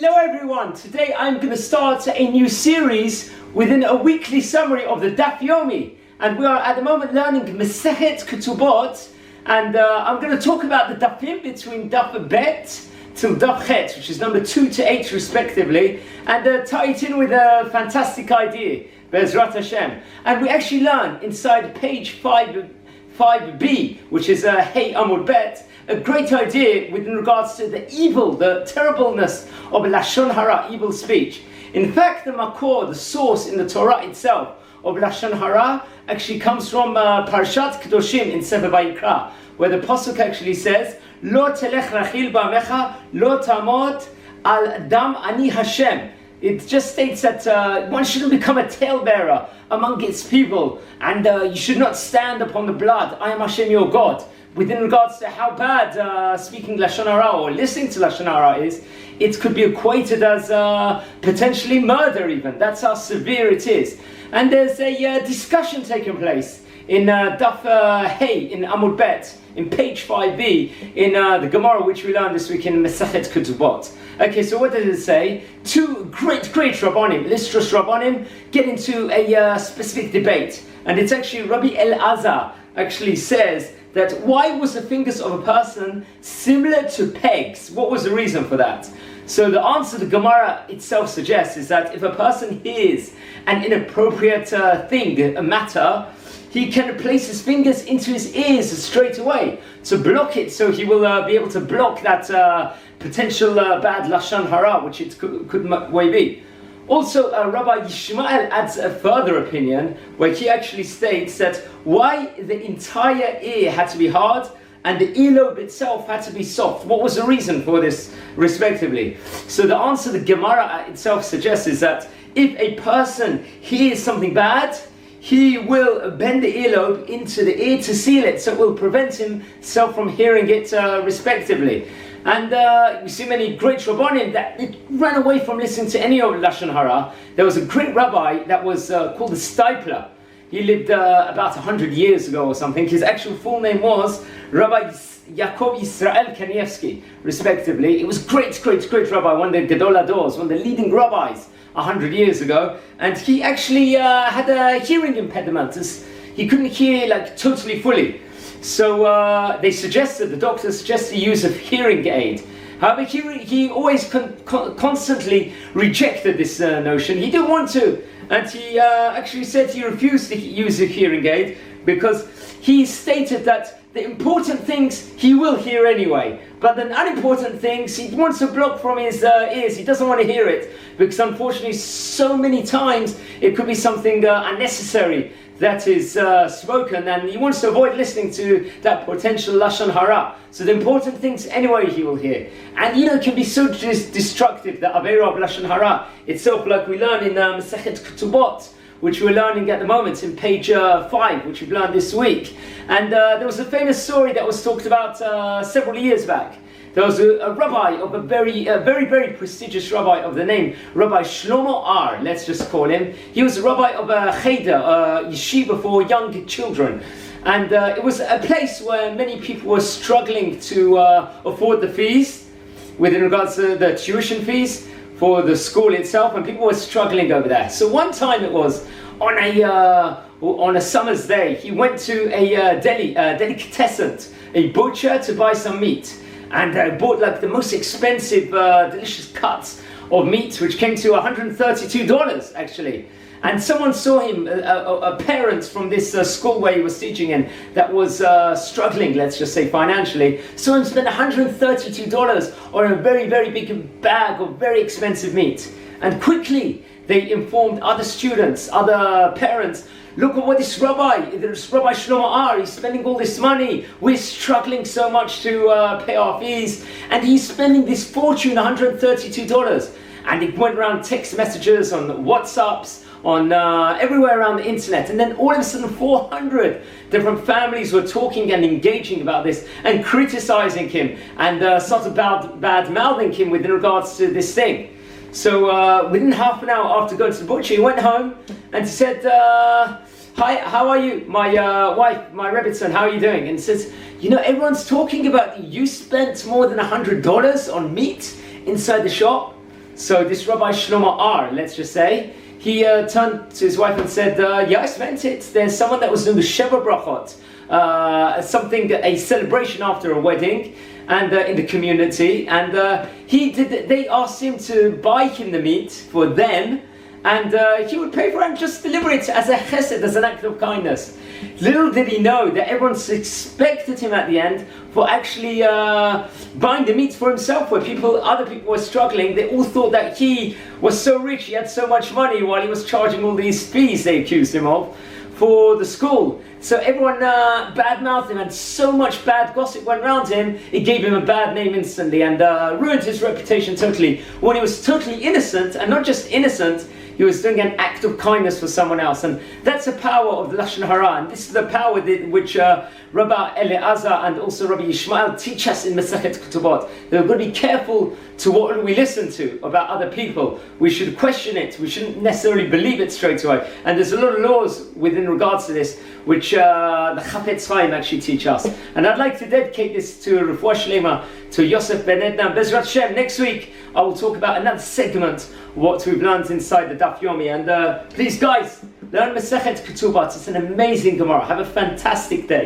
Hello everyone! Today I'm going to start a new series within a weekly summary of the Daf Yomi, and we are at the moment learning Mesechet Ketubot, and I'm going to talk about the Dafim between Daf Bet till Daf Het, which is number 2 to 8 respectively, and tie it in with a fantastic idea, Be'ezrat Hashem. And we actually learn inside page 5b, which is Hey Amud Bet, a great idea with regards to the evil, the terribleness of Lashon Hara, evil speech. In fact, the makor, the source in the Torah itself of Lashon Hara, actually comes from Parashat Kedoshim in Sefer Vayikra, where the pasuk actually says, "Lo telech rachil ba'amecha, lo tamod al dam ani Hashem." It just states that one shouldn't become a talebearer among its people, and you should not stand upon the blood. I am Hashem your God. Within regards to how bad speaking Lashon Hara or listening to Lashon Hara is, it could be equated as potentially murder even. That's how severe it is. And there's a discussion taking place in Daf Hey, in Amud Bet, in page 5b, in the Gemara which we learned this week in Mesechet Ketubot. Okay, so what does it say? Two great Rabbanim, illustrious Rabbanim, get into a specific debate. And it's actually Rabbi Elazar actually says that why was the fingers of a person similar to pegs? What was the reason for that? So the answer the Gemara itself suggests is that if a person hears an inappropriate thing, a matter, he can place his fingers into his ears straight away to block it, so he will be able to block that potential bad Lashon Hara, which it could way be. Also, Rabbi Yishmael adds a further opinion where he actually states that why the entire ear had to be hard and the earlobe itself had to be soft. What was the reason for this, respectively? So the answer the Gemara itself suggests is that if a person hears something bad, he will bend the earlobe into the ear to seal it, so it will prevent himself from hearing it, respectively. And we see many great Rabbanim that ran away from listening to any of Lashon Hara. There was a great rabbi that was called the Stipler. He lived about 100 years ago or something. His actual full name was Rabbi Yaakov Yisrael Kanievsky, respectively. It was great rabbi, one of the Gadol Adors, one of the leading rabbis 100 years ago. And he actually had a hearing impediment. He couldn't hear totally fully. So they suggested, the doctor suggested the use of hearing aid. However, he always constantly rejected this notion. He didn't want to, and he actually said he refused to use a hearing aid because he stated that the important things he will hear anyway, but the unimportant things he wants to block from his ears. He doesn't want to hear it because unfortunately so many times it could be something unnecessary that is spoken, and he wants to avoid listening to that potential Lashon Hara. So the important things anyway he will hear. And it can be so destructive, the Aveira of Lashon Hara itself, like we learn in Mesechet Ketubot, which we're learning at the moment in page 5, which we've learned this week. And there was a famous story that was talked about several years back. There was a rabbi of a very prestigious rabbi of the name Rabbi Shlomo R, let's just call him. He was a rabbi of a cheder, a yeshiva for young children. And it was a place where many people were struggling to afford the fees, with regards to the tuition fees for the school itself, and people were struggling over there. So one time it was on a summer's day, he went to a delicatessen, a butcher, to buy some meat. And bought the most expensive, delicious cuts of meat, which came to $132 actually. And someone saw him, a parent from this school where he was teaching in, that was struggling, let's just say financially, saw him spend $132 on a very big bag of very expensive meat. And quickly they informed other students, other parents, look at what this Rabbi Shlomo R, he's spending all this money. We're struggling so much to pay our fees, and he's spending this fortune, $132. And it went around text messages, on WhatsApps, on everywhere around the internet. And then all of a sudden 400 different families were talking and engaging about this and criticizing him and sort of bad-mouthing him with regards to this thing. So within half an hour after going to the butcher, he went home and he said, "Hi, how are you? My wife, my Rebbitzin, how are you doing?" And he says, everyone's talking about you spent more than $100 on meat inside the shop. So this Rabbi Shlomo R, let's just say, he turned to his wife and said, yes, meant it. There's someone that was doing the Sheva Brachot, a celebration after a wedding, and in the community, and they asked him to buy him the meat for them, and he would pay for it and just deliver it as a chesed, as an act of kindness. Little did he know that everyone expected him at the end for actually buying the meat for himself, where other people were struggling. They all thought that he was so rich, he had so much money, while he was charging all these fees they accused him of for the school. So everyone badmouthed him, and so much bad gossip went around him, it gave him a bad name instantly, and ruined his reputation totally, when he was totally innocent, and not just innocent, he was doing an act of kindness for someone else. And that's the power of the Lashon Hara, and this is the power which Rabbi Elazar and also Rabbi Yishmael teach us in Mesechet Ketubot. That we're going to be careful to what we listen to about other people. We should question it. We shouldn't necessarily believe it straight away. And there's a lot of laws within regards to this, which the Chafetz Chaim actually teach us. And I'd like to dedicate this to Refuah Shlema, to Yosef Ben Edna. Bezrat Hashem, next week I will talk about another segment, what we've learned inside the Daf Yomi. And please guys, learn Mesechet Ketubot. It's an amazing Gemara. Have a fantastic day.